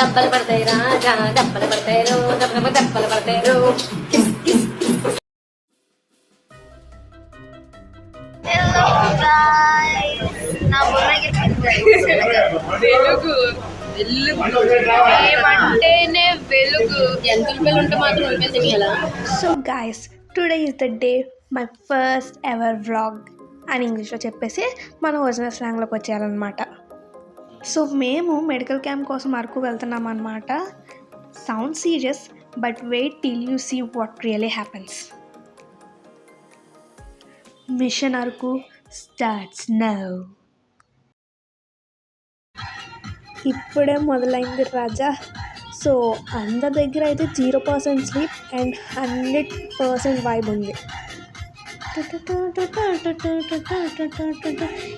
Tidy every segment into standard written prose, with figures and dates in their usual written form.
దెబ్బలు పడతాయి రాజా దెబ్బలు పడతాయి రో దెబ్బలు పడతాయి రో. వెలుగు ఏమంటేనే వెలుగు ఎంత రూపాయలు ఉంటే మాత్రం రూపాయలు తెలియాలా. So guys, today is the day my first ever vlog అని ఇంగ్లీష్లో చెప్పేసి మన ఒరిజినల్ స్లాంగ్లోకి వచ్చేయాలన్నమాట. సో మేము మెడికల్ క్యాంప్ కోసం అరకు వెళ్తున్నాం అన్నమాట. Sound serious but wait till you see what really happens. Mission Araku starts now. ఇప్పుడే మొదలైంది రాజా. సో అందరి దగ్గర అయితే 0% స్లీప్ అండ్ 100% వైబ్ ఉంది.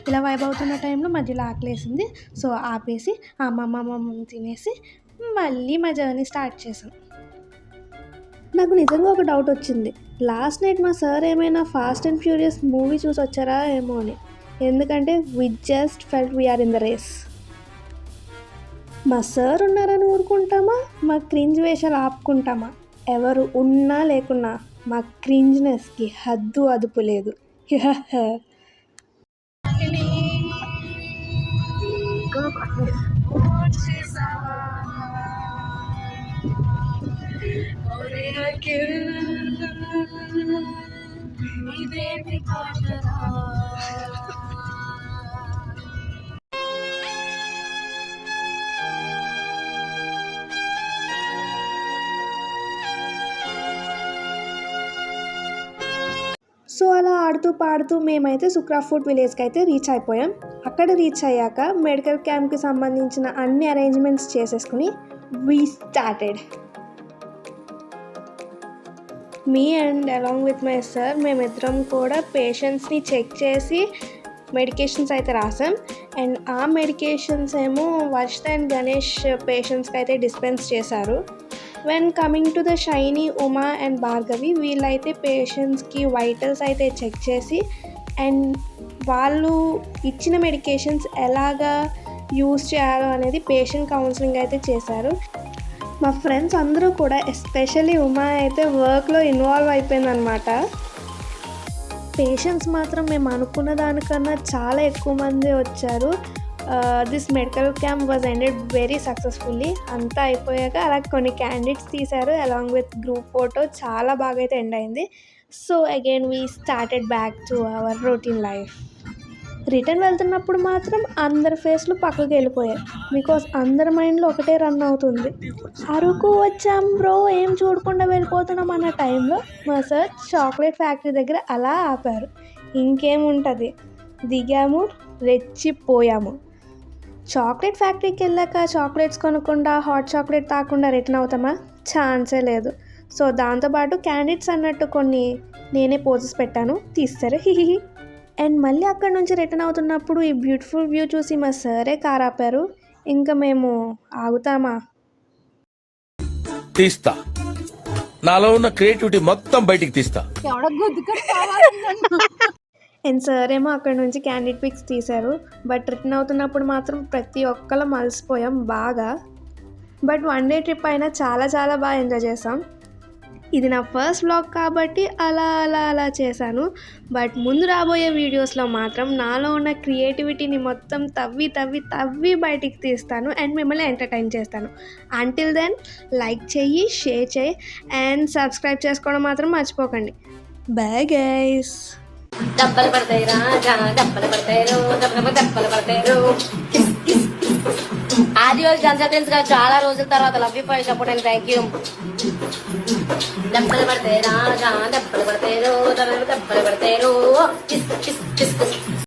ఇలా వైబ్ అవుతున్న టైంలో మధ్యలో ఆకలేసింది. సో ఆపేసి అమ్మమ్మ తినేసి మళ్ళీ మా జర్నీ స్టార్ట్ చేసాం. నాకు నిజంగా ఒక డౌట్ వచ్చింది. లాస్ట్ నైట్ మా సార్ ఏమైనా ఫాస్ట్ అండ్ ఫ్యూరియస్ మూవీ చూసి వచ్చారా ఏమో అని. ఎందుకంటే we just felt we're in the race. మా సార్ ఉన్నారని ఊరుకుంటామా? మా క్రింజ్ వేషాలు ఆపుకుంటామా? ఎవరు ఉన్నా లేకున్నా మా క్రింజ్నెస్కి హద్దు అదుపు లేదు. సో అలా ఆడుతూ పాడుతూ మేమైతే సుక్రాఫుట్ విలేజ్కి అయితే రీచ్ అయిపోయాం. అక్కడ రీచ్ అయ్యాక మెడికల్ క్యాంప్కి సంబంధించిన అన్ని అరేంజ్మెంట్స్ చేసేసుకుని we started. Me and along with my sir మేమిద్దరం కూడా పేషెంట్స్ని చెక్ చేసి మెడికేషన్స్ అయితే రాసాం. అండ్ ఆ మెడికేషన్స్ ఏమో వర్షిత్ అండ్ గణేష్ పేషెంట్స్కి అయితే డిస్పెన్స్ చేశారు. When coming to the shiny, Uma and Bhargavi, వీళ్ళైతే పేషెంట్స్కి వైటల్స్ అయితే చెక్ చేసి అండ్ వాళ్ళు ఇచ్చిన మెడికేషన్స్ ఎలాగా యూజ్ చేయాలో అనేది పేషెంట్ కౌన్సిలింగ్ అయితే చేశారు. మా ఫ్రెండ్స్ అందరూ కూడా, ఎస్పెషల్లీ ఉమా అయితే వర్క్లో ఇన్వాల్వ్ అయిపోయిందనమాట. పేషెంట్స్ మాత్రం మేము అనుకున్న దానికన్నా చాలా ఎక్కువ మంది వచ్చారు. This medical camp was ended very successfully. అంతా అయిపోయాక అలా కొన్ని క్యాండిడేట్స్ తీశారు అలాంగ్ విత్ గ్రూప్ ఫోటో. చాలా బాగా అయితే ఎండ్ అయింది. So again we started back to our routine life. Return వెళ్తున్నప్పుడు మాత్రం అందరి ఫేస్లు పక్కకి వెళ్ళిపోయాయి. బికాస్ అందరి మైండ్లో ఒకటే రన్ అవుతుంది, అరకు వచ్చాం బ్రో, ఏం చూడకుండా వెళ్ళిపోతున్నాం అన్న టైంలో మా సార్ చాక్లెట్ ఫ్యాక్టరీ దగ్గర అలా ఆపారు. ఇంకేముంటుంది, దిగాము, రెచ్చిపోయాము. చాక్లెట్ ఫ్యాక్టరీకి వెళ్ళాక చాక్లెట్స్ కొనకుండా హాట్ చాక్లెట్ తాకుండా రిటర్న్ అవుతామా? ఛాన్సే లేదు. సో దాంతోపాటు క్యాండిడేట్స్ అన్నట్టు కొన్ని నేనే పోజెస్ పెట్టాను, తీస్తారు హిహి. అండ్ మళ్ళీ అక్కడ నుంచి రిటర్న్ అవుతున్నప్పుడు ఈ బ్యూటిఫుల్ వ్యూ చూసి మా సారే కార్ ఆపారు. ఇంకా మేము ఆగుతామా? తీస్తా, నాలో ఉన్న క్రియేటివిటీ మొత్తం బయటికి తీస్తా. అండ్ సార్ ఏమో అక్కడ నుంచి క్యాండిడేట్ పిక్స్ తీశారు. బట్ రిటర్న్ అవుతున్నప్పుడు మాత్రం ప్రతి ఒక్కళ్ళం మలిసిపోయాం బాగా. బట్ వన్ డే ట్రిప్ అయినా చాలా చాలా బాగా ఎంజాయ్ చేసాం. ఇది నా ఫస్ట్ వ్లాగ్ కాబట్టి అలా చేశాను. బట్ ముందు రాబోయే వీడియోస్లో మాత్రం నాలో ఉన్న క్రియేటివిటీని మొత్తం తవ్వి బయటికి తీస్తాను అండ్ మిమ్మల్ని ఎంటర్టైన్ చేస్తాను. అంటిల్ దెన్ లైక్ చెయ్యి, షేర్ చెయ్యి అండ్ సబ్స్క్రైబ్ చేసుకోవడం మాత్రం మర్చిపోకండి. Bye guys. దెబ్బలు పడతాయి రాజా దెబ్బలు పడతాయి రో దెబ్బలు పడతాయి రో. ఆదివాసి జనతా తెలుసుగా, చాలా రోజుల తర్వాత love you for support. Thank you. దెబ్బలు పడతాయి రాజా దెబ్బలు పడతాయి రో దెబ్బలు పడతాయి రో.